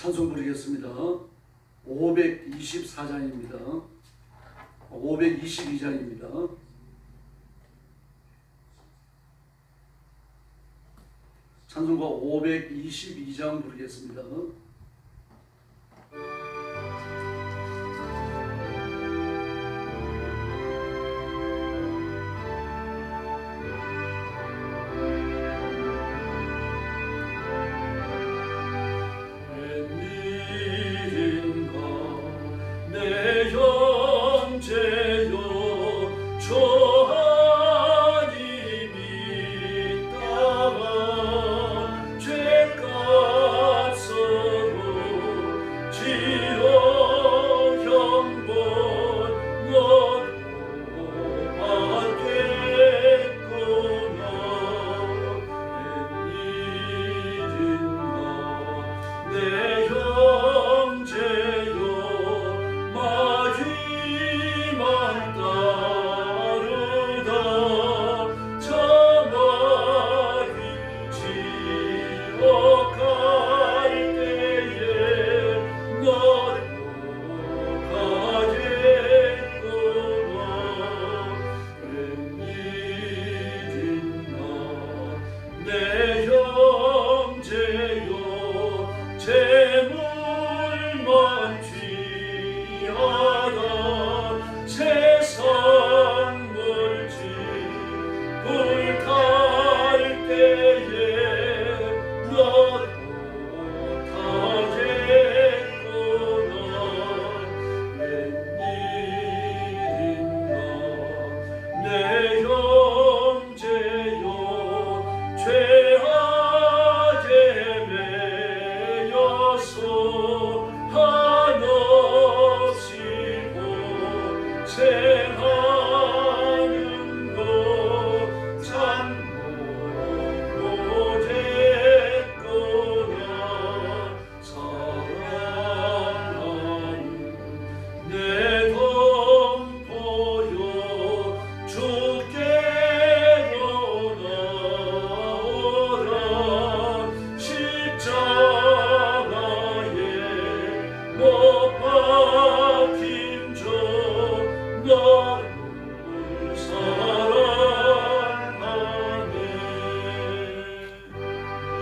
찬송 부르겠습니다. 524장입니다. 522장입니다. 찬송가 522장 부르겠습니다.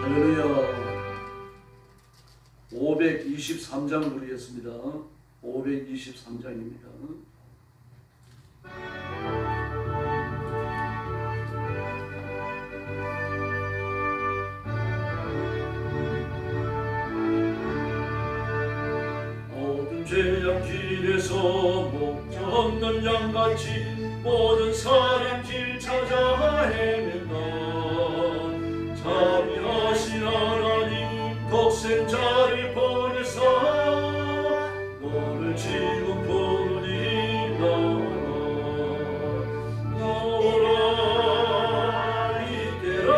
할렐루야. 523장 부르겠습니다. 523장입니다. 모든 죄악 길에서 목자 없는 양같이 모든 사람 길 찾아 헤맨다. 자비하신 하나님 독생자를 보내사 너를 지금 부르니라. 나오라 이때라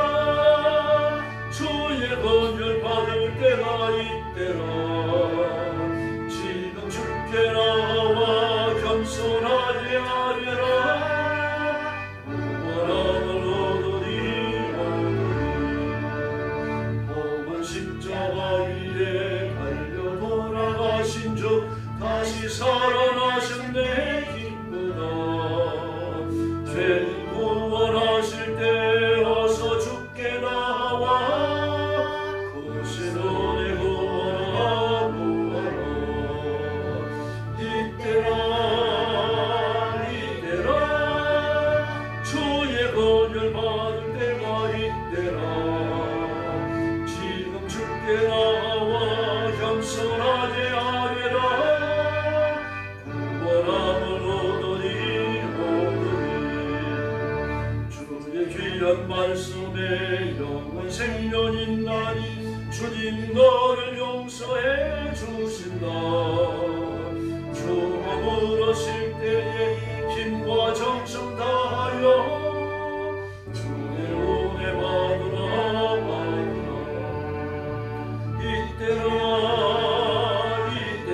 주의 권열 받을 때가 이때라. 지금 주께 나와 겸손하게 하리라. 십자가 위에 달려 돌아가신 주 다시 살아나셨네. 기쁘다. 죄인 구원하실 때 어서 주께 나와 크신 은혜 구원하고 하라. 이때라 주의 권열 받을 때가 이때라. 나와 겸손하게 하리라. 구원함을 얻으니 주의 귀한 말씀에 영원 생명 있나니 주님 너를 용서해 주신다. 주가 물으실 때에 힘과 정성 다하여 주의 은혜 받으라.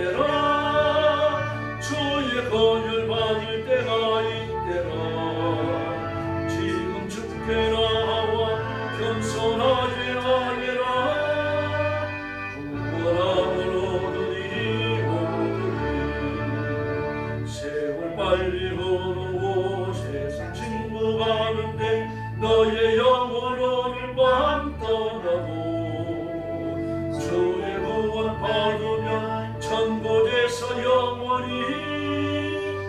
이때라 주의 권열 받을 때가 이때라. 지금 주께 나와 겸손하게 하리라. 구원함을 살리고 세상 친구 가는데 너의 영혼 오늘 밤 떠나고 주의 구원 받으면 천국에서 영원히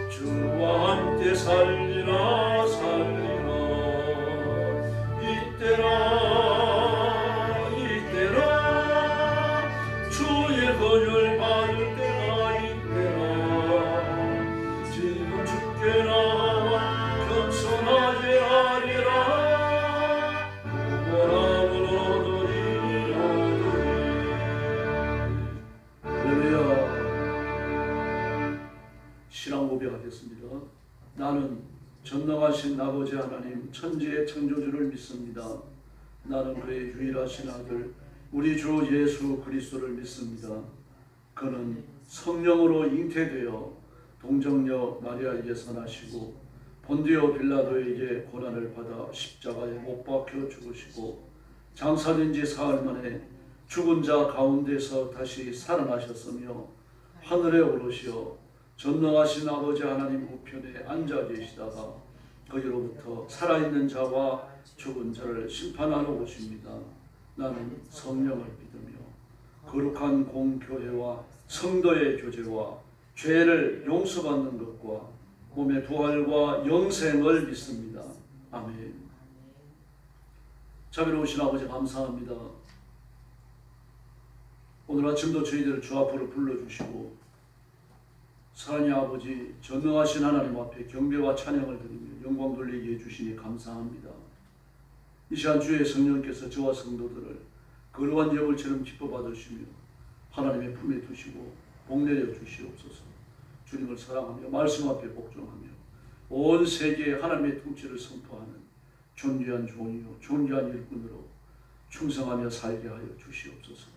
주와 함께 살리라 살리라. 이때라 주의 권율 받을 때가 이때라. 지금 주께 나와 겸손하게 하리라. 구원함을 얻으리. 할렐루야. 신앙 고백하겠습니다. 나는 전능하신 아버지 하나님 천지의 창조주를 믿습니다. 나는 그의 유일하신 아들 우리 주 예수 그리스도를 믿습니다. 그는 성령으로 잉태되어 동정녀 마리아에게서 나시고 본디오 빌라도에게 고난을 받아 십자가에 못 박혀 죽으시고 장사된 지 사흘 만에 죽은 자 가운데서 다시 살아나셨으며 하늘에 오르시어 전능하신 아버지 하나님 우편에 앉아 계시다가 거기로부터 살아있는 자와 죽은 자를 심판하러 오십니다. 나는 성령을 믿으며 거룩한 공교회와 성도의 교제와 죄를 용서받는 것과 몸의 부활과 영생을 믿습니다. 아멘. 자비로우신 아버지 감사합니다. 오늘 아침도 저희들을 주 앞으로 불러주시고 사랑의 아버지 전능하신 하나님 앞에 경배와 찬양을 드리며 영광 돌리게 해주시니 감사합니다. 이 시간 주의 성령께서 저와 성도들을 거룩한 예물처럼 기뻐 받으시며 하나님의 품에 두시고 복내려 주시옵소서. 주님을 사랑하며 말씀 앞에 복종하며 온 세계에 하나님의 통치를 선포하는 존귀한 종이요 존귀한 일꾼으로 충성하며 살게 하여 주시옵소서.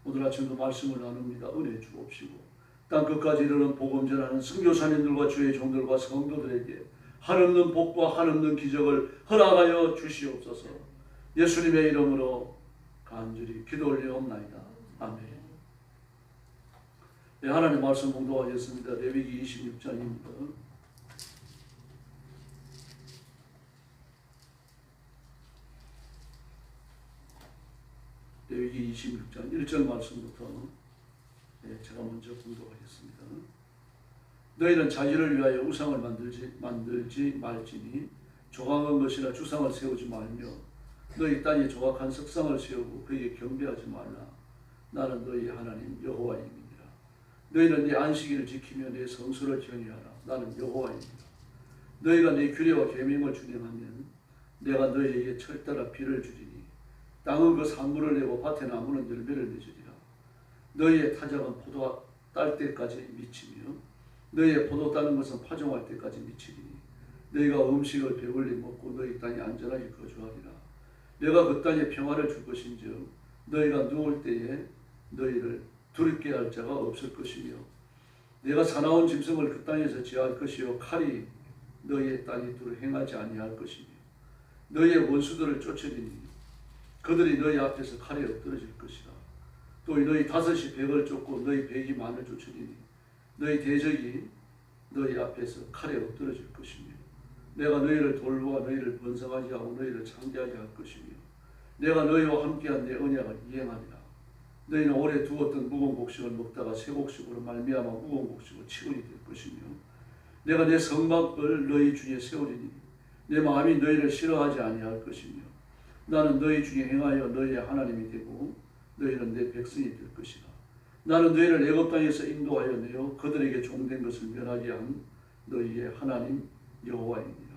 오늘 아침도 말씀을 나눕니다. 은혜 주옵시고 땅끝까지 이르는 복음 전하는 선교사님들과 주의 종들과 성도들에게 한없는 복과 한없는 기적을 허락하여 주시옵소서. 예수님의 이름으로 간절히 기도 올리옵나이다. 아멘. 네, 하나님 말씀 공독하겠습니다. 레위기 26장입니다. 레위기 26장 1절 말씀부터 제가 먼저 공독하겠습니다. 너희는 자기를 위하여 우상을 만들지 말지니 조각한 것이나 주상을 세우지 말며 너희 땅에 조각한 석상을 세우고 그에게 경배하지 말라. 나는 너희 하나님 여호와임이니라. 너희는 네 안식일을 지키며 내 성수를 경외하라. 나는 여호와입니다. 너희가 내 규례와 계명을 준행하면 내가 너희에게 철따라 비를 주리니 땅은 그 산물을 내고 밭에 나무는 열매를 맺으리라. 너희의 타작은 포도 딸 때까지 미치며 너희의 포도 따는 것은 파종할 때까지 미치리니 너희가 음식을 배불리 먹고 너희 땅에 안전하게 거주하리라. 내가 그 땅에 평화를 줄 것인즉 너희가 누울 때에 너희를 두렵게 할 자가 없을 것이며 내가 사나운 짐승을 그 땅에서 제할 것이요 칼이 너희의 땅에 두루 행하지 아니할 것이며 너희의 원수들을 쫓으리니 그들이 너희 앞에서 칼에 엎드러질 것이라. 또 너희 다섯이 백을 쫓고 너희 백이 만을 쫓으리니 너희 대적이 너희 앞에서 칼에 엎드러질 것이며 내가 너희를 돌보아 너희를 번성하게 하고 너희를 창대하게 할 것이며 내가 너희와 함께한 내 언약을 이행하리라. 너희는 오래 두었던 묵은 곡식을 먹다가 새 곡식으로 말미암아 묵은 곡식으로 치우니 될 것이며 내가 내 성막을 너희 중에 세우리니 내 마음이 너희를 싫어하지 아니할 것이며 나는 너희 중에 행하여 너희의 하나님이 되고 너희는 내 백성이 될 것이라. 나는 너희를 애굽 땅에서 인도하여 내어 그들에게 종된 것을 면하게 한 너희의 하나님 여호와이니라.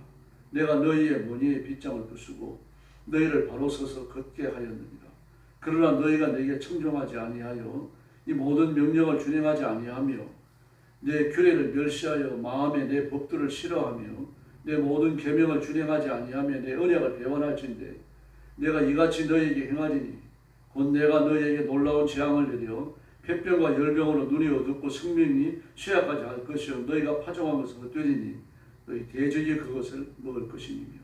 내가 너희의 머리에 빗장을 부수고 너희를 바로 서서 걷게 하였느니라. 그러나 너희가 내게 청종하지 아니하여 이 모든 명령을 준행하지 아니하며 내 규례를 멸시하여 마음에 내 법도를 싫어하며 내 모든 계명을 준행하지 아니하며 내 언약을 배반할진대 내가 이같이 너희에게 행하리니 곧 내가 너희에게 놀라운 재앙을 내려 폐병과 열병으로 눈이 어둡고 생명이 쇠약하지 할 것이요 너희가 파종한 것을 헛되리니 너희 대적이 그것을 먹을 것이니며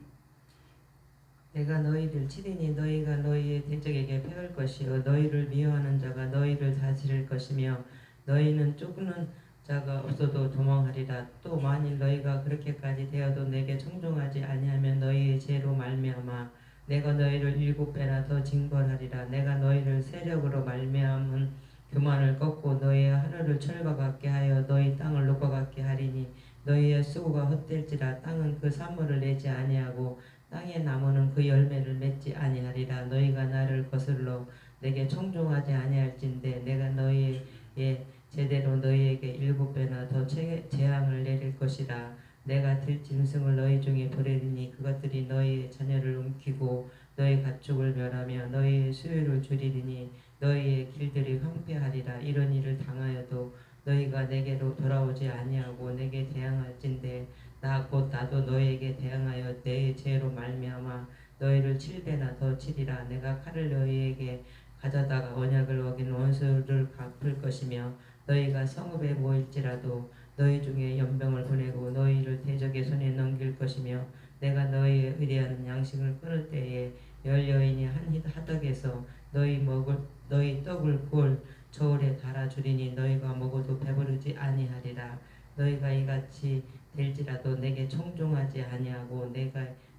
내가 너희를 치리니 너희가 너희의 대적에게 패할 것이요 너희를 미워하는 자가 너희를 다스릴 것이며 너희는 쫓는 자가 없어도 도망하리라. 또 만일 너희가 그렇게까지 되어도 내게 청종하지 아니하면 너희의 죄로 말미암아 내가 너희를 7배나 더 징벌하리라. 내가 너희를 세력으로 말미암은 교만을 꺾고 너희의 하늘을 철과 같게 하여 너희 땅을 녹과 같게 하리니 너희의 수고가 헛될지라. 땅은 그 산물을 내지 아니하고 땅의 나무는 그 열매를 맺지 아니하리라. 너희가 나를 거슬러 내게 청종하지 아니할진대 내가 너희의 제대로 너희에게 7배나 더 재앙을 내릴 것이라. 내가 들짐승을 너희 중에 보내리니 그것들이 너희의 자녀를 움키고 너희 가축을 멸하며 너희의 수요를 줄이리니 너희의 길들이 황폐하리라. 이런 일을 당하여도 너희가 내게로 돌아오지 아니하고 내게 대항할진대 나도 너희에게 대항하여 내 죄로 말미암아 너희를 7배나 더 치리라. 내가 칼을 너희에게 가져다가 언약을 어긴 원수를 갚을 것이며 너희가 성읍에 모일지라도 너희 중에 연병을 보내고 너희를 대적의 손에 넘길 것이며 내가 너희의 의뢰하는 양식을 끊을 때에 열 여인이 한 하덕에서 너희 떡을 구울 저울에 달아주리니 너희가 먹어도 배부르지 아니하리라. 너희가 이같이 될지라도 내게 청종하지 아니하고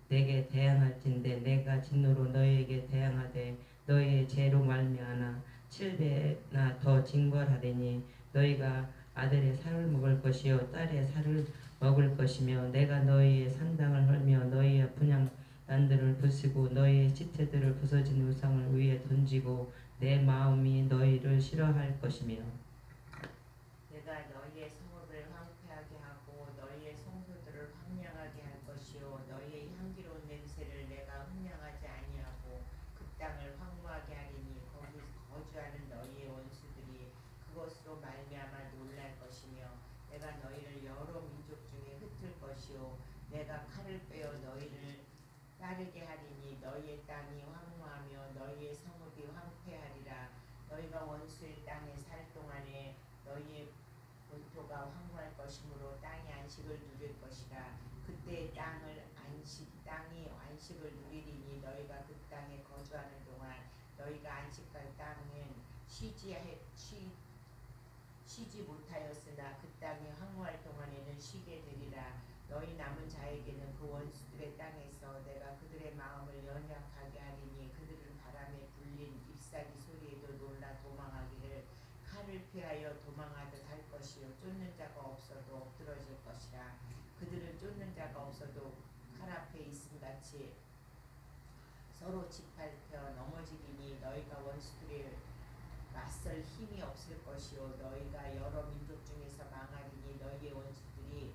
내게 대항할진대 내가 진노로 너희에게 대항하되 너희의 죄로 말미암아 7배나 더 징벌하리니 너희가 아들의 살을 먹을 것이요 딸의 살을 먹을 것이며 내가 너희의 산당을 헐며 너희의 분향단들을 부수고 너희의 지체들을 부서진 우상을 위에 던지고 내 마음이 너희를 싫어할 것이며 내가 너희의 성읍을 황폐하게 하고 너희의 성소들을 황량하게 할 것이요 너희의 향기로운 냄새를 내가 흠량하지 아니하고 그 땅을 황무하게 하리니 거기 거주하는 너희의 원수들이 그것으로 말미암아 놀랄 것이며 내가 너희를 여러 민족 중에 흩을 것이요 내가 칼을 빼어 너희를 따르게 하리니 너희의 땅이 황무하며 너희의 성읍이 황폐하리라. 너희가 원수의 땅에 살 동안에 너희의 본토가 황무할 것이므로 땅이 안식을 누릴 것이라. 그때 땅이 안식을 누리리니 너희가 그 땅에 거주하는 동안 너희가 안식할 땅은 쉬지 못하였으나 그 땅이 황무할 동안에는 쉬게 되리라. 너희 남은 자에게는 그 원수들의 땅에서 내가 그들의 마음을 연약하게 하리니 그들은 바람에 불린 잎사귀 소리에도 놀라 도망하기를 칼을 피하여 도망하듯 할 것이요 쫓는 자가 없어도 엎드러질 것이라. 그들은 쫓는 자가 없어도 칼 앞에 있음같이 서로 짓밟혀 넘어지리니 너희가 원수들의 맞설 힘이 없을 것이요 너희가 여러 민족 중에서 망하리니 너희의 원수들이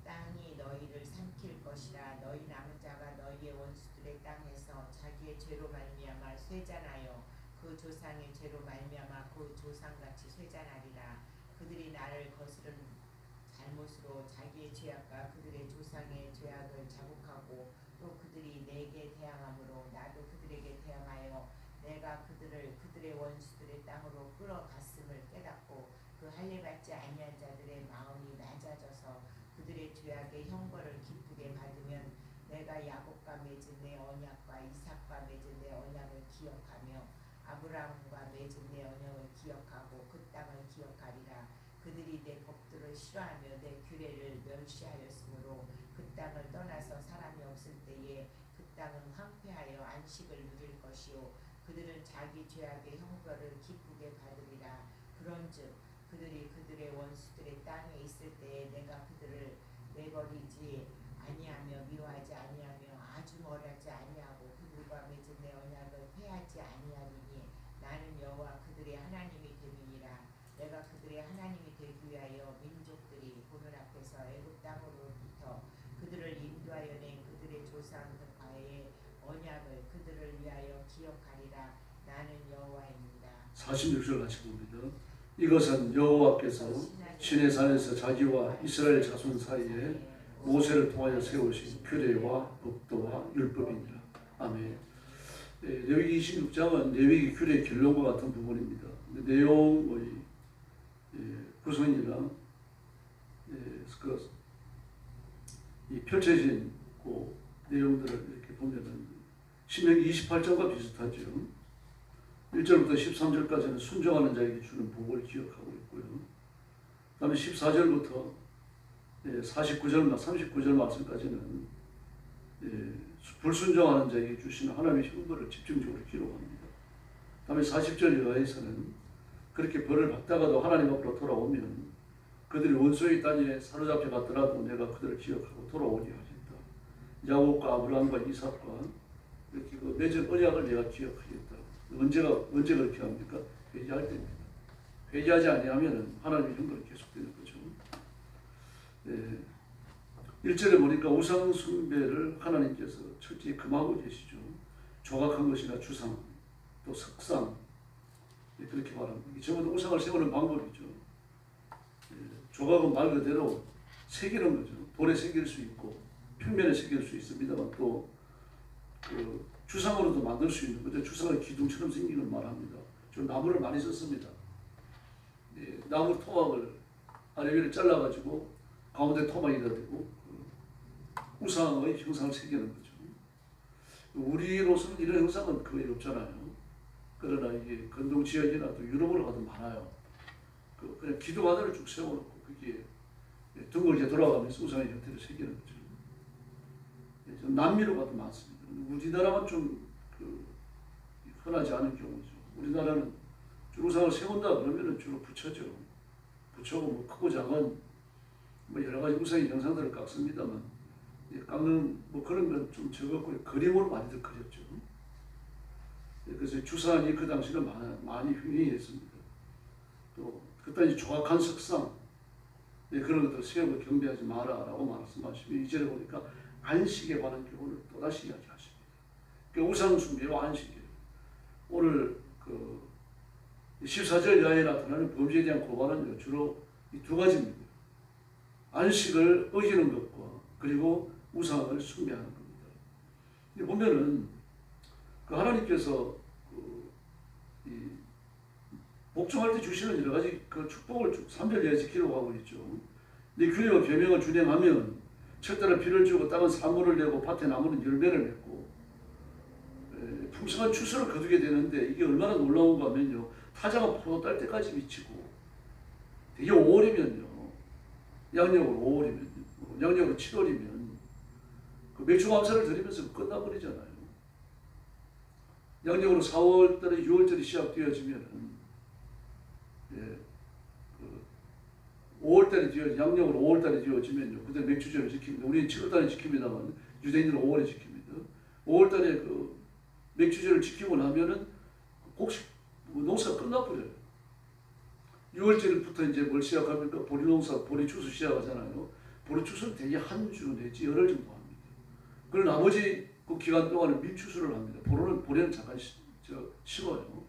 땅이 너희를 삼킬 것이라. 너희 남은 자가 너희의 원수들의 땅에서 자기의 죄로 말미암아 쇠잔하여 그 조상의 죄로 말미암아 그 조상같이 쇠잔하리라. 그들이 나를 거스른 잘못으로 자기의 죄악과 그들의 조상의 죄악을 자국하고 또 그들이 내게 대항함으로 나도 그들에게 대항하여 내가 그들의 원수들의 땅으로 끌어갔음을 깨닫고 그 할례받지 아니한 자들의 마음이 낮아져서 그들의 죄악의 형벌을 기쁘게 받으면 내가 야곱과 맺은 내 언약과 이삭과 맺은 내 언약을 기억하며 아브라함과 맺은 내 언약을 기억하고 그 땅을 기억하리라. 그들이 내 법도를 싫어하며 내 규례를 멸시하였으므로 그 땅을 떠나서 사람이 없을 때에 그 땅은 황폐하여 안식을 누릴 것이요 그들은 자기 죄악의 형벌을 기쁘게 받으리라. 그런즉 그들이 그들의 원수들의 땅에 있을 때에 내가 그들을 내버리지 아니하며 미워하지 아니하며 아주 멀하지 아니하고 그들과 맺은 내 언약을 폐하지 아니하리니 나는 여호와 그들의 하나님이 됨이니라. 내가 그들의 하나님이 되기 위하여 민족들이 보는 앞에서 애굽 땅으로부터 그들을 인도하여 낸 그들의 조상들과의 언약을 그들을 위하여 기억하리라. 나는 여호와입니다. 46절 같이 봅니다. 이것은 여호와께서 시내산에서 자기와 이스라엘 자손 사이에 모세를 통하여 세우신 규례와 법도와 율법이니라. 아멘. 레위기 26장은 레위기 규례 결론과 같은 부분입니다. 내용의 구성이나 이 펼쳐진 그 내용들을 이렇게 보면은 신명기 28장과 비슷하죠. 1절부터 13절까지는 순종하는 자에게 주는 복을 기억하고 있고요. 다음에 14절부터 49절, 39절 말씀까지는 불순종하는 자에게 주시는 하나님의 형벌을 집중적으로 기록합니다. 다음에 40절 이하에서는 그렇게 벌을 받다가도 하나님 앞으로 돌아오면 그들이 원수의 땅에 사로잡혀 갔더라도 내가 그들을 기억하고 돌아오게 하겠다. 야곱과 아브라함과 이삭과 이렇게 그 맺은 언약을 내가 기억하겠다. 언제가 그렇게 합니까? 회개할 때입니다. 회개하지 아니하면 하나님의 형벌이 계속되는 거죠. 1절에 보니까 우상 숭배를 하나님께서 철저히 금하고 계시죠. 조각한 것이나 주상, 또 석상, 그렇게 말합니다. 이게 전부 우상을 세우는 방법이죠. 조각은 말 그대로 새기는 거죠. 돌에 새길 수 있고 평면에 새길 수 있습니다만 또 그 주상으로도 만들 수 있는 거죠. 주상의 기둥처럼 생긴 걸 말합니다. 좀 나무를 많이 썼습니다. 나무 토막을 아래 위를 잘라가지고 가운데 토막이가 되고 우상의 형상을 새기는 거죠. 우리로서는 이런 형상은 거의 없잖아요. 그러나 이게 건동 지역이나 또 유럽으로 가도 많아요. 그냥 기둥 하나를 쭉 세워놓고 그게 둥글게 돌아가면서 우상의 형태를 새기는 거죠. 남미로 가도 많습니다. 우리나라만 좀 흔하지 않은 경우죠. 우리나라는 주로 우상을 세운다 그러면 주로 부처죠. 부처고 뭐 크고 작은 뭐 여러 가지 우상의 형상들을 깎습니다만 깎는 뭐 그런 건 좀 적었고 그림으로 많이들 그렸죠. 그래서 주산이 그 당시는 많이 흉행했습니다. 또 그때 조각한 석상 그런 것들 세우고 경배하지 마라라고 말씀하시고 이절에 보니까 안식에 관한 교훈을 또다시 이야기하십니다. 그러니까 우상 숭배와 안식이에요. 오늘 그 14절 이하에 나타나는 범죄에 대한 고발은 주로 이 두 가지입니다. 안식을 어기는 것과 그리고 우상을 숭배하는 겁니다. 보면은 그 하나님께서 이 복종할 때 주시는 여러 가지 그 축복을 3절 이하에서 기록하고 있죠. 네 규례와 계명을 준행하면 철새는 비를 주고 땅은 사물을 내고 밭에 나무는 열매를 맺고 풍성한 추수를 거두게 되는데 이게 얼마나 놀라운가 하면요. 타자가 포도 딸 때까지 미치고 되게 5월이면요. 양력으로 5월이면 양력으로 7월이면 그 맥주 감사를 드리면서 끝나버리잖아요. 양력으로 4월달에 6월달이 시작되어지면 5월달에 양력으로 5월달에 되어지면요. 그때 맥주절을 지킵니다. 우리는 7월달에 지킵니다만 유대인들은 5월에 지킵니다. 5월달에 그 맥주절을 지키고 나면은 곡식 농사가 끝나버려요. 6월절부터 이제 뭘 시작합니까? 보리 농사, 보리 추수 시작하잖아요. 보리 추수는 대개 한 주 내지 열흘 정도 합니다. 그리고 나머지 그 기간 동안은 밀추수를 합니다. 보리는 잠깐 심어요.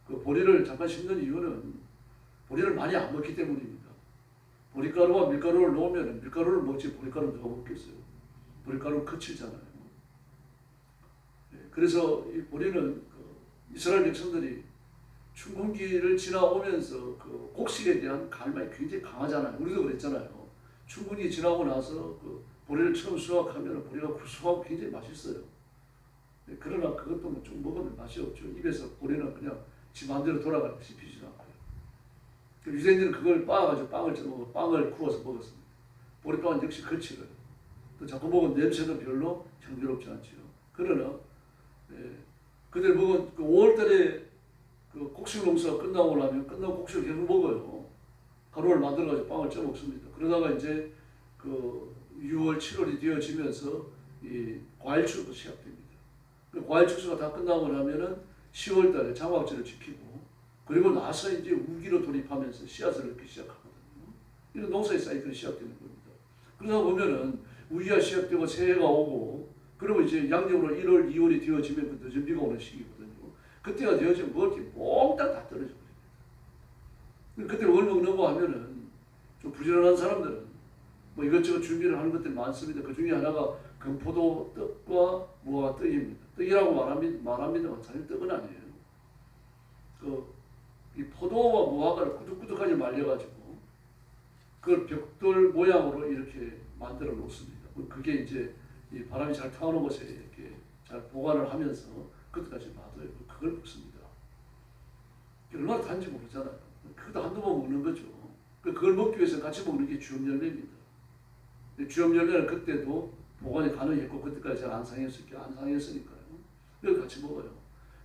그 보리를 잠깐 심는 이유는 보리를 많이 안 먹기 때문입니다. 보리가루와 밀가루를 넣으면 밀가루를 먹지 보리가루를 누가 먹겠어요? 보리가루는 거칠잖아요. 그래서 이 보리는 그 이스라엘 백성들이 춘군기를 지나오면서 그 곡식에 대한 갈망이 굉장히 강하잖아요. 우리도 그랬잖아요. 춘군기 지나고 나서 그 보리를 처음 수확하면 보리가 구수하고 굉장히 맛있어요. 그러나 그것도 좀 먹으면 맛이 없죠. 입에서 보리는 그냥 지 마음대로 돌아가는 씹히지도 않고요. 유대인들은 그걸 빻아가지고 빵을 구워서 먹었습니다. 보리빵은 역시 거칠어요. 또 자꾸 먹은 냄새도 별로 향기롭지 않죠. 그러나 그들 먹은 그 5월달에 그 곡식 농사가 끝나고 나면 끝나고 곡식을 계속 먹어요. 가루를 만들어가지고 빵을 쪄 먹습니다. 그러다가 이제 그 6월, 7월이 되어지면서 이 과일 추수가 시작됩니다. 그 과일 추수가 다 끝나고 나면은 10월달에 장막절을 지키고 그리고 나서 이제 우기로 돌입하면서 씨앗을 넣기 시작하거든요. 이런 농사의 사이클이 시작되는 겁니다. 그러다 보면은 우기가 시작되고 새해가 오고 그리고 이제 양력으로 1월, 2월이 되어지면 그 늦은 비가 오는 시기거든요. 그때가 되어지면 먹을 게 몽땅 다 떨어져 버립니다. 그때 뭘 먹는고 하면은 좀 부지런한 사람들은 뭐 이것저것 준비를 하는 것들이 많습니다. 그 중에 하나가 금포도 떡과 무화 떡입니다. 떡이라고 말합니다만 사실 떡은 아니에요. 이 포도와 무화과를 꾸덕꾸덕하게 말려가지고 그걸 벽돌 모양으로 이렇게 만들어 놓습니다. 그게 이제 이 바람이 잘 타오는 곳에 이렇게 잘 보관을 하면서 그때까지 놔둬요. 그걸 먹습니다. 얼마나 단지 모르잖아요. 그것도 한두 번 먹는 거죠. 그걸 먹기 위해서 같이 먹는 게 주염 열매입니다. 주염 열매는 그때도 보관이 가능했고 그때까지 잘 안 상했으니까요. 그걸 같이 먹어요.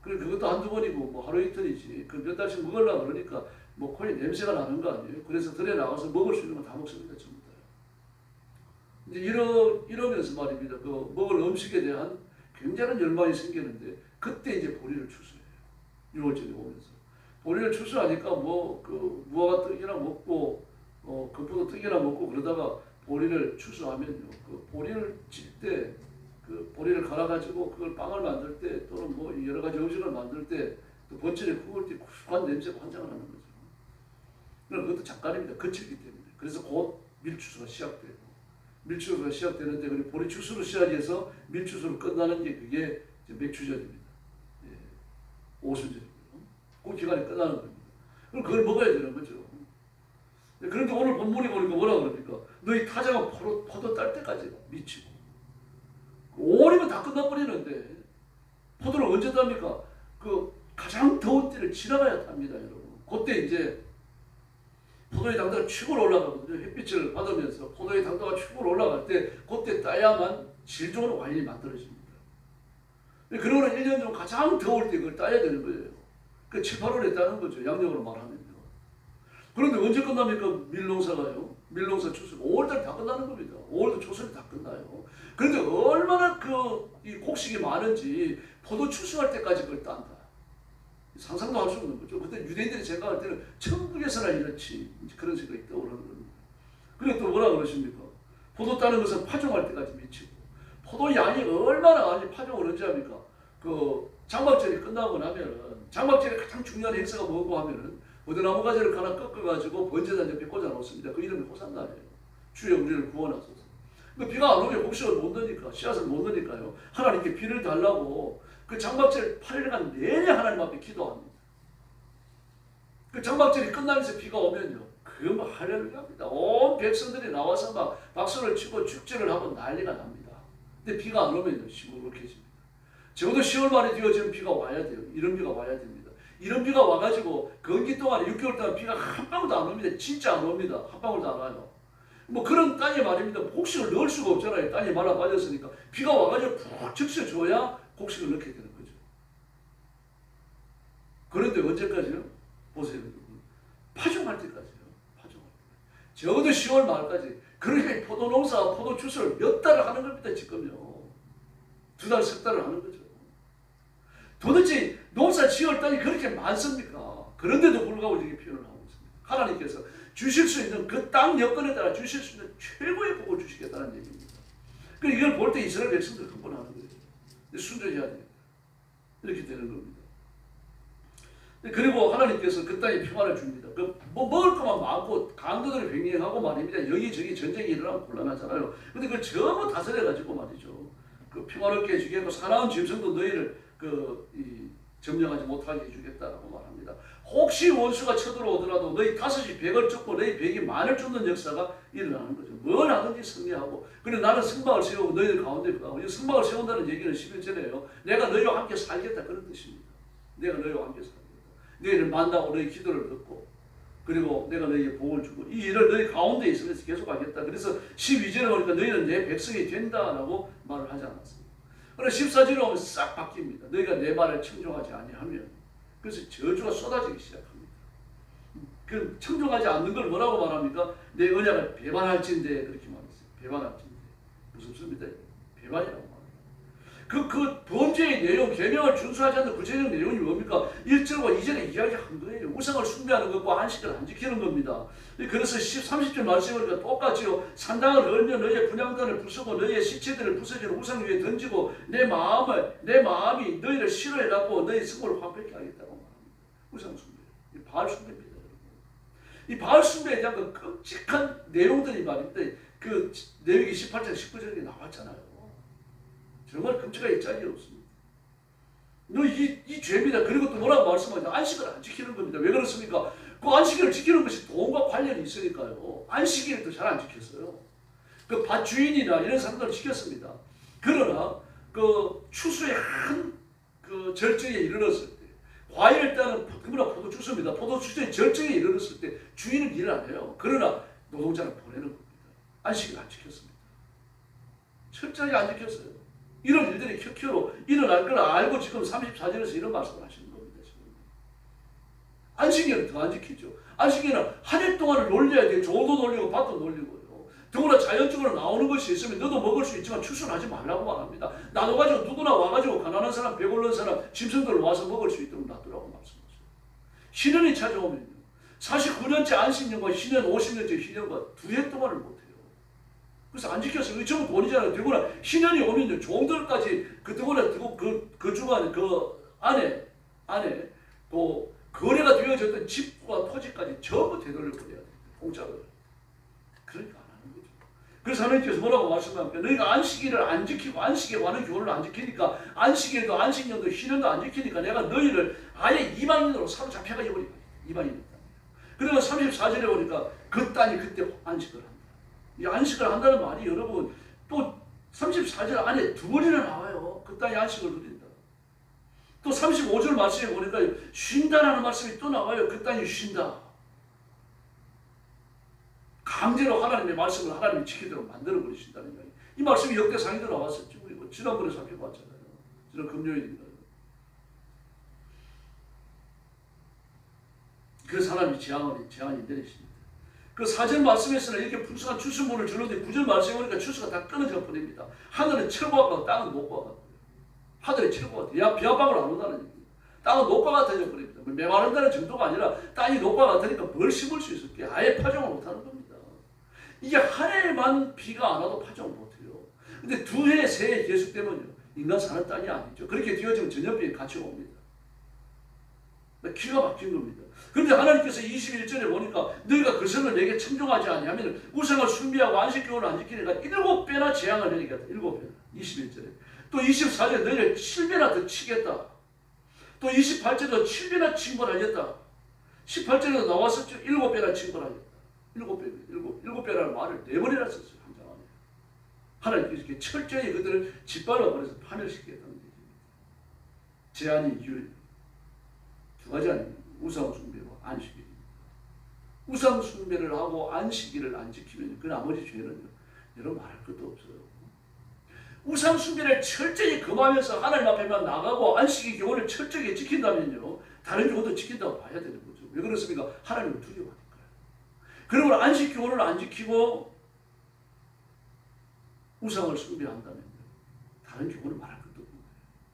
그리고 그것도 한두 번이고 뭐 하루 이틀이지. 그 몇 달씩 먹으려고 그러니까 뭐 코에 냄새가 나는 거 아니에요. 그래서 들에 나가서 먹을 수 있는 거 다 먹습니다. 전부 다. 이제 이러면서 말입니다. 그 먹을 음식에 대한 굉장한 열망이 생기는데 그때 이제 보리를 추수해요. 6월절에 오면서. 보리를 추수하니까 뭐 그 무화과 떡이나 먹고 건포도 떡이나 먹고 그러다가 보리를 추수하면요. 그 보리를 칠 때 그 보리를 갈아가지고 그걸 빵을 만들 때 또는 뭐 여러 가지 음식을 만들 때 또 번철에 구울 때 구수한 냄새가 환장을 하는 거죠. 그러나 그것도 잠깐입니다. 거칠기 때문에. 그래서 곧 밀추수가 시작되고 밀추수가 시작되는데 그 보리 추수로 시작해서 밀추수로 끝나는 게 그게 이제 맥추절입니다. 예. 오순절이고요. 그 기간이 끝나는 겁니다. 그럼 그걸 먹어야 되는 거죠. 그런데 오늘 본문이 보니까 뭐라 그럽니까? 너희 타자가 포도 딸 때까지 미치고 5월이면 다 끝나버리는데 포도를 언제 땁니까? 그 가장 더운 때를 지나가야 탑니다, 여러분. 그때 이제 포도의 당도가 최고로 올라가거든요. 햇빛을 받으면서 포도의 당도가 최고로 올라갈 때 그때 따야만 질 좋은 와인이 만들어집니다. 그러고는 1년 중 가장 더울 때 그걸 따야 되는 거예요. 그 7, 8월에 따는 거죠. 양력으로 말하면요. 그런데 언제 끝납니까? 밀농사가요. 밀농사 추수가 5월달에 다 끝나는 겁니다. 5월도 초순이 다 끝나요. 그런데 얼마나 이 곡식이 많은지 포도 추수할 때까지 그걸 딴다. 상상도 할 수 없는 거죠. 그때 유대인들이 생각할 때는 천국에서나 이렇지 그런 생각이 떠오르는 겁니다. 그리고 또 뭐라 그러십니까? 포도 따는 것은 파종할 때까지 미치고 포도 양이 얼마나 많이 파종을 언제 합니까? 그 장막절이 끝나고 나면은 장막절에 가장 중요한 행사가 뭐고 하면은 포도나무 가지를 하나 꺾어가지고 번제단 옆에 꽂아 놓습니다. 그 이름이 호산나예요. 주여 우리를 구원하소서. 그 비가 안 오면 곡식을 못 넣으니까 씨앗을 못 넣으니까요. 하나님께 비를 달라고 그 장막절 8일간 내내 하나님 앞에 기도합니다. 그 장막절이 끝나면서 비가 오면요. 그뭐 할렐루야입니다. 온 백성들이 나와서 막 박수를 치고 축제를 하고 난리가 납니다. 근데 비가 안 오면요. 시무룩해집니다. 적어도 10월 말에 되어지는 비가 와야 돼요. 이런 비가 와야 됩니다. 이런 비가 와가지고 건기 동안에 6개월 동안 비가 한 방울도 안 옵니다. 진짜 안 옵니다. 한 방울도 안 와요. 뭐 그런 땅에 말입니다. 곡식을 넣을 수가 없잖아요. 땅이 말라 빠졌으니까 비가 와가지고 푹 적셔줘야 곡식을 넣게 되는 거죠. 그런데 언제까지요? 보세요. 파종할 때까지요. 파종할 때. 적어도 10월 말까지. 그러니까 포도농사, 포도추수를 몇 달을 하는 겁니다. 지금요. 2달, 3달을 하는 거죠. 도대체 농사 지을 땅이 그렇게 많습니까? 그런데도 불구하고 이렇게 표현을 하고 있습니다. 하나님께서 주실 수 있는 그 땅 여건에 따라 주실 수 있는 최고의 복을 주시겠다는 얘기입니다. 그러니까 이걸 볼 때 이스라엘 백성들을 흥분하는 거예요. 순종해야 됩니다. 이렇게 되는 겁니다. 그리고 하나님께서 그 땅에 평화를 줍니다. 뭐 먹을 것만 많고 강도들을 병행하고 말입니다. 여기저기 전쟁이 일어나면 곤란하잖아요. 근데 그걸 전부 다스려가지고 말이죠. 그 평화롭게 해주겠고 사나운 짐승도 너희를 점령하지 못하게 해주겠다라고 말합니다. 혹시 원수가 쳐들어오더라도 너희 5이 100을 쫓고 너희 100이 만을 쫓는 역사가 일어나는 거죠. 뭘 하든지 승리하고. 그래 나는 성막을 세우고 너희들 가운데 가고. 이 성막을 세운다는 얘기는 11절에요. 내가 너희와 함께 살겠다 그런 뜻입니다. 내가 너희와 함께 살겠다. 너희를 만나고 너희 기도를 듣고 그리고 내가 너희에게 복을 주고 이 일을 너희 가운데 있으면서 계속하겠다. 그래서 12절에 보니까 너희는 내 백성이 된다라고 말을 하지 않았습니다. 그러나 14절에 오면 싹 바뀝니다. 너희가 내 말을 청종하지 아니하면 그래서 저주가 쏟아지기 시작합니다. 그 청종하지 않는 걸 뭐라고 말합니까? 내 언약을 배반할진대 그렇게 말했어요. 배반할진대. 무섭습니다. 배반이라고 말합니다. 그 범죄의 내용, 계명을 준수하지 않는 구체적 내용이 뭡니까? 1절과 2절에 이야기한 거예요. 우상을 숭배하는 것과 안식을 안 지키는 겁니다. 그래서 30절 말씀을 보니까 똑같이요. 산당을 얼며 너희의 분향단을 부수고 너희의 시체들을 부서지는 우상 위에 던지고 내 마음이 너희를 싫어해갖고 너희 성을 황폐케 하겠다고 말합니다. 우상 숭배. 이 바알 숭배입니다. 이 바알 숭배에 대한 그 끔찍한 내용들이 말입니다. 그 레위기 18장 19절에 나왔잖아요. 정말 끔찍하게 짝이 없습니다. 이 죄입니다. 그리고 또 뭐라고 말씀하죠? 안식을 안 지키는 겁니다. 왜 그렇습니까? 그 안식일을 지키는 것이 돈과 관련이 있으니까요. 안식일도 잘 안 지켰어요. 그 밭 주인이나 이런 사람들은 지켰습니다. 그러나 그 추수의 한 그 절정에 이르렀을 때 과일을 따는 그보다 포도주스입니다. 포도주스의 절정에 이르렀을 때 주인은 일을 안 해요. 그러나 노동자는 보내는 겁니다. 안식을 안 지켰습니다. 철저하게 안 지켰어요. 이런 일들이 켜켜로 일어날 걸 알고 지금 34절에서 이런 말씀을 하시는 겁니다. 지금. 안식일은 더 안 지키죠. 안식일은 한 해 동안을 놀려야 돼요. 조도 놀리고 밭도 놀리고요. 더구나 자연적으로 나오는 것이 있으면 너도 먹을 수 있지만 추수하지 말라고 말합니다. 나눠가지고 누구나 와가지고 가난한 사람, 배고른 사람, 짐승들 와서 먹을 수 있도록 놔두라고 말씀하세요. 신년이 찾아오면요. 49년째 안식년과 신년 50년째 신년과 두 해 동안을 못해요. 그래서 안 지켰어요. 전부 돈이잖아요. 더구나 신년이 오면요. 종들까지 더구나 그 주간 그 안에 또 거래가 되어졌던 집과 토지까지 전부 되돌려버려야 돼요. 공짜로. 그러니까 안 하는 거죠. 그래서 하나님께서 뭐라고 말씀합니까? 너희가 안식일을 안 지키고 안식에 관한 교훈을 안 지키니까 안식일도 안식년도 신년도 안 지키니까 내가 너희를 아예 이방인으로 사로잡혀가 버리고 이방인이다. 그러면 34절에 보니까 그 땅이 그때 안식을 한다. 이 안식을 한다는 말이 여러분 또 34절 안에 두 번이나 나와요. 그 땅이 안식을 누린다. 또 35절 말씀에 보니까 쉰다라는 말씀이 또 나와요. 그 땅이 쉰다. 강제로 하나님의 말씀을 하나님이 지키도록 만들어버리신다는 이야기. 이 말씀이 역대상에도 나왔었죠. 우리 뭐 지난번에 살펴봤잖아요. 지난 금요일인가. 그래서 하나님이 제한이 내리십니다. 그 4절 말씀에서는 이렇게 풍성한 추수물을 주는데 9절 말씀에 보니까 추수가 다 끊어져 버립니다. 하늘은 철과 같고 땅은 녹과 같고요. 하늘이 철과 같아요. 비아방울 안 온다는 얘기예요. 땅은 녹과 같아져 버립니다. 메마른다는 정도가 아니라 땅이 녹과 같으니까 뭘 심을 수 있을게 아예 파종을 못하는 겁니다. 이게 한 해만 비가 안 와도 파종을 못해요. 근데 두 해, 세 해 계속되면요. 인간 사는 땅이 아니죠. 그렇게 되어지면 전염병이 같이 옵니다. 기가 막힌 겁니다. 그런데 하나님께서 21절에 보니까 너희가 그 선을 내게 청종하지 아니하면 우상을 숭배하고 안식교훈을 안 지키니까 7배나 재앙을 내리겠다. 7배나. 21절에. 또 24절에 너희를 7배나 더 치겠다. 또 28절에도 7배나 징벌하겠다. 18절에도 나왔었죠. 7배나 징벌하겠다. 7배라는 말을 4번이나 썼어요. 한 장 안에. 하나님께서 이렇게 철저히 그들을 짓밟아 버려서 파멸시키겠다는 얘기입니다. 제한이 이유입니다. 두 가지 아닙니다. 우상 숭배와 안식일입니다. 우상 숭배를 하고 안식일을 안 지키면 그 나머지 죄는 여러분 말할 것도 없어요. 우상 숭배를 철저히 금하면서 하나님 앞에만 나가고 안식일 교훈을 철저히 지킨다면요. 다른 교훈도 지킨다고 봐야 되는 거죠. 왜 그렇습니까? 하나님을 두려워하니까요. 그러면 안식 교훈을 안 지키고 우상을 숭배한다면요. 다른 교훈을 말할 것도 없는 거예요.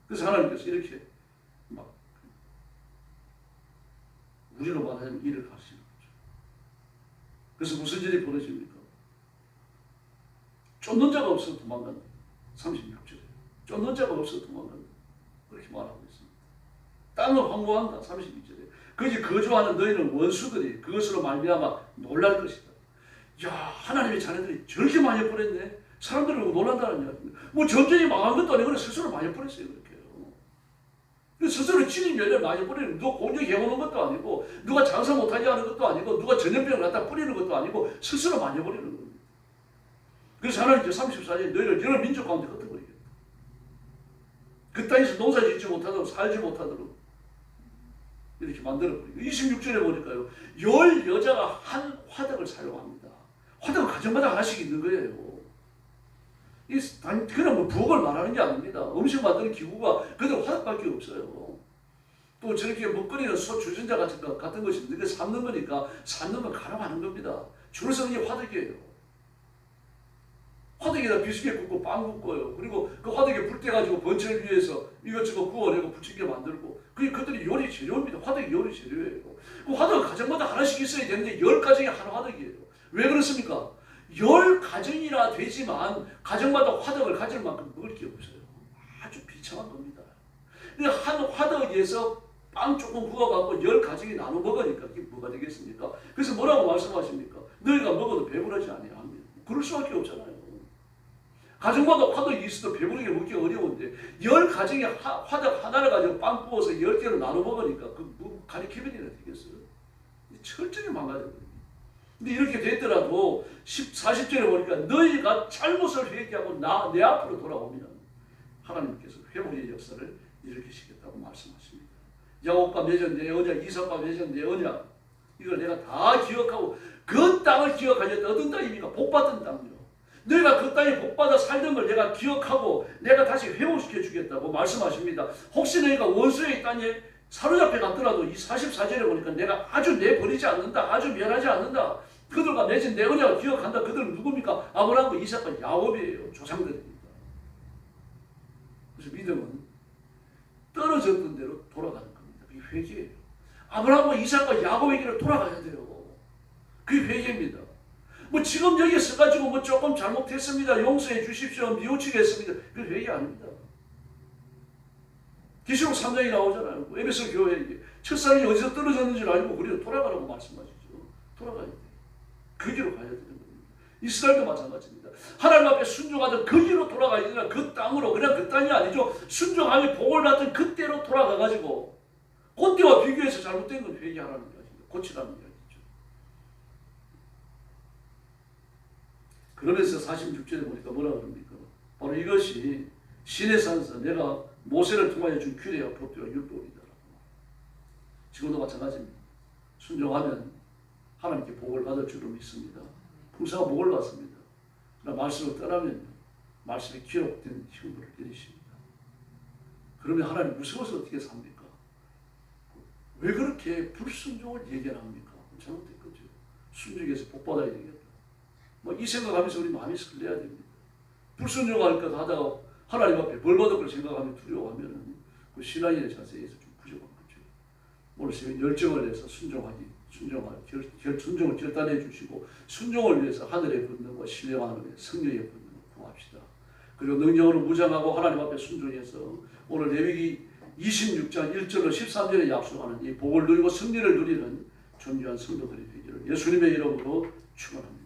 그래서 하나님께서 이렇게 막 우리로 말하자면 일을 가르치는 거죠. 그래서 무슨 일이 벌어집니까? 쫓는 자가 없어서 도망간다. 36절에. 쫓는 자가 없어서 도망간다. 그렇게 말하고 있습니다. 땅을 황무한다. 32절에. 거기 거주하는 너희는 원수들이 그것으로 말미암아 놀랄 것이다. 야, 하나님의 자녀들이 저렇게 많이 버렸네. 사람들을 놀란다는 이야기입니다. 뭐 전쟁이 망한 것도 아니고 스스로 많이 버렸어요. 그렇게요. 스스로 진입면을 많이 버리는, 누가 공격 해오는 것도 아니고, 누가 장사 못하게 하는 것도 아니고, 누가 전염병을 갖다 뿌리는 것도 아니고, 스스로 많이 버리는 겁니다. 그래서 하나님께서 34절에 너희를 여러 민족 가운데 흩어버리겠다. 그 땅에서 농사 짓지 못하도록, 살지 못하도록 이렇게 만들어버리고. 26절에 보니까요, 10여자가 한 화덕을 사용합니다. 화덕은 가정마다 하나씩 있는 거예요. 그냥 뭐 부엌을 말하는 게 아닙니다. 음식 만드는 기구가 그들 화덕밖에 없어요. 또 저렇게 먹거리는 소 주전자 같은 것이 있는데 삶는 거니까 삶는 건 가름하는 겁니다. 줄을 서는 게 화덕이에요. 화덕에다 비스켓 굽고 빵 굽고요. 그리고 그 화덕에 불 떼가지고 번철 위에서 이것저것 구워내고 부침개 만들고 그게 그들이 요리 재료입니다. 화덕이 요리 재료예요. 그 화덕은 가정마다 하나씩 있어야 되는데 10가정이 한 화덕이에요. 왜 그렇습니까? 10가정이나 되지만 가정마다 화덕을 가질 만큼 먹을 게 없어요. 아주 비참한 겁니다. 근데 한 화덕에서 빵 조금 구워갖고 10가정이 나눠 먹으니까 그게 뭐가 되겠습니까? 그래서 뭐라고 말씀하십니까? 너희가 먹어도 배부르지 아니하면. 그럴 수밖에 없잖아요. 가정마다 화덕이 있어도 배부르게 먹기 어려운데 10가정이 화덕 하나를 가지고 빵 구워서 10개로 나눠 먹으니까 그 가리키면이나 되겠어요? 철저히 망가져요. 근데 이렇게 됐더라도 40절에 보니까 너희가 잘못을 회개하고 내 앞으로 돌아오면 하나님께서 회복의 역사를 일으키시겠다고 말씀하십니다. 야곱과 맺은 내 언약, 이삭과 맺은 내 언약, 이걸 내가 다 기억하고 그 땅을 기억하여 얻은 땅입니까? 복받은 땅이요. 내가 그 땅에 복받아 살던 걸 내가 기억하고 내가 다시 회복시켜 주겠다고 말씀하십니다. 혹시 너희가 원수의 땅에 사로잡혀 갔더라도 이 44절에 보니까 내가 아주 내버리지 않는다, 아주 멸하지 않는다, 그들과 맺은 내 언약을 기억한다. 그들은 누굽니까? 아브라함과 이삭과 야곱이에요. 조상들입니다. 그래서 믿음은 떨어졌던 대로 돌아가는 겁니다. 그게 회개예요. 아브라함과 이삭과 야곱에게로 돌아가야 돼요. 그게 회개입니다. 뭐 지금 여기에 서가지고 뭐 조금 잘못했습니다, 용서해 주십시오, 뉘우치겠습니다, 그건 회개 아닙니다. 계시록 3장이 나오잖아요. 에베소 교회에게 첫사랑이 어디서 떨어졌는지를 알고 그리로 돌아가라고 말씀하시죠. 돌아가야 돼요. 그 길로 가야 되는 겁니다. 이스라엘도 마찬가지입니다. 하나님 앞에 순종하던 그 길로 돌아가야 되나, 그 땅으로, 그냥 그 땅이 아니죠. 순종하며 복을 받던 그때로 돌아가가지고 그때와 비교해서 잘못된 건 회개하라는 이야기입니다. 고치라는 이야기죠. 그러면서 46절에 보니까 뭐라 그럽니까? 바로 이것이 신의 산에서 내가 모세를 통하여 준 규례와 법도와 율법이다. 지금도 마찬가지입니다. 순종하면 하나님께 복을 받을 줄로 믿습니다. 풍성한 복을 받습니다. 그러나 말씀을 떠나면 말씀에 기록된 형벌을 내리십니다. 그러면 하나님 무서워서 어떻게 삽니까? 왜 그렇게 불순종을 예견합니까? 잘못된 거죠. 순종해서 복 받아야 되겠다. 뭐 이 생각하면서 우리 마음이 설레야 됩니다. 불순종할 것 하다가 하나님 앞에 벌 받을 걸 생각하면 두려워하면 그 신앙인의 자세에서 좀 부족한 거죠. 오늘 새벽 열정을 내서 순종을 결단해 주시고 순종을 위해서 하늘의 권능과 신령하는 성령의 권능을 구합시다. 그리고 능력으로 무장하고 하나님 앞에 순종해서 오늘 레위기 26장 1절로 13절에 약속하는 이 복을 누리고 승리를 누리는 존귀한 성도들이 되기를 예수님의 이름으로 축원합니다.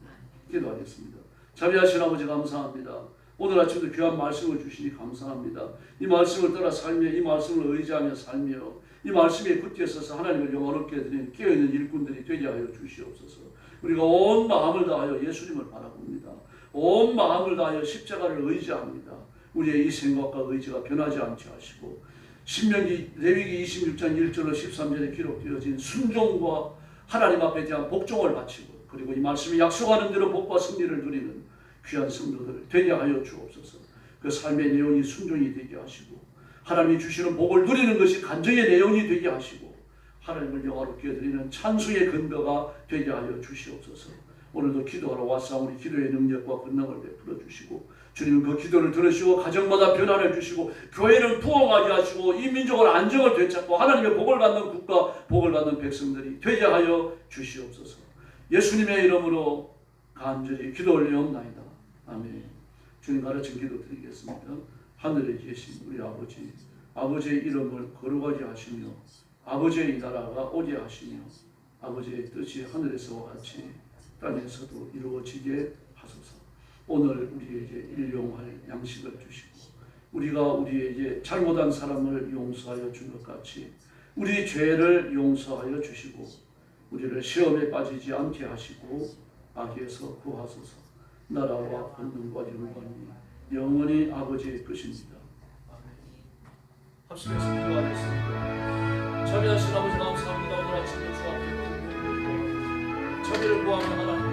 기도하겠습니다. 자비하신 아버지 감사합니다. 오늘 아침도 귀한 말씀을 주시니 감사합니다. 이 말씀을 따라 살며 이 말씀을 의지하며 살며 이 말씀에 굳게 서서 하나님을 영원롭게 드리는 깨어있는 일꾼들이 되게 하여 주시옵소서. 우리가 온 마음을 다하여 예수님을 바라봅니다. 온 마음을 다하여 십자가를 의지합니다. 우리의 이 생각과 의지가 변하지 않게 하시고 신명기 레위기 26장 1절로 13절에 기록되어진 순종과 하나님 앞에 대한 복종을 바치고 그리고 이 말씀이 약속하는 대로 복과 승리를 누리는 귀한 성도들 되게 하여 주옵소서. 그 삶의 내용이 순종이 되게 하시고 하나님이 주시는 복을 누리는 것이 간증의 내용이 되게 하시고 하나님을 영화롭게 드리는 찬수의 근거가 되게 하여 주시옵소서. 오늘도 기도하러 왔사오니 기도의 능력과 권능을 베풀어 주시고 주님은 그 기도를 들으시고 가정마다 변화를 주시고 교회를 부흥하게 하시고 이 민족을 안정을 되찾고 하나님의 복을 받는 국가 복을 받는 백성들이 되게 하여 주시옵소서. 예수님의 이름으로 간절히 기도 올려옵나이다. 아멘. 주님 가르친 기도 드리겠습니다. 하늘에 계신 우리 아버지, 아버지의 이름을 거룩하게 하시며 아버지의 나라가 오게 하시며 아버지의 뜻이 하늘에서와 같이 땅에서도 이루어지게 하소서. 오늘 우리에게 일용할 양식을 주시고 우리가 우리에게 잘못한 사람을 용서하여 준 것 같이 우리 죄를 용서하여 주시고 우리를 시험에 빠지지 않게 하시고 악에서 구하소서. 나라와 권능과 영광이 영원히 아버지의 것입니다. 합심해서 기도하겠습니다. 자비하신 아버지 감사합니다. 오늘 아침에 주 앞에 자비를 구하며 하나님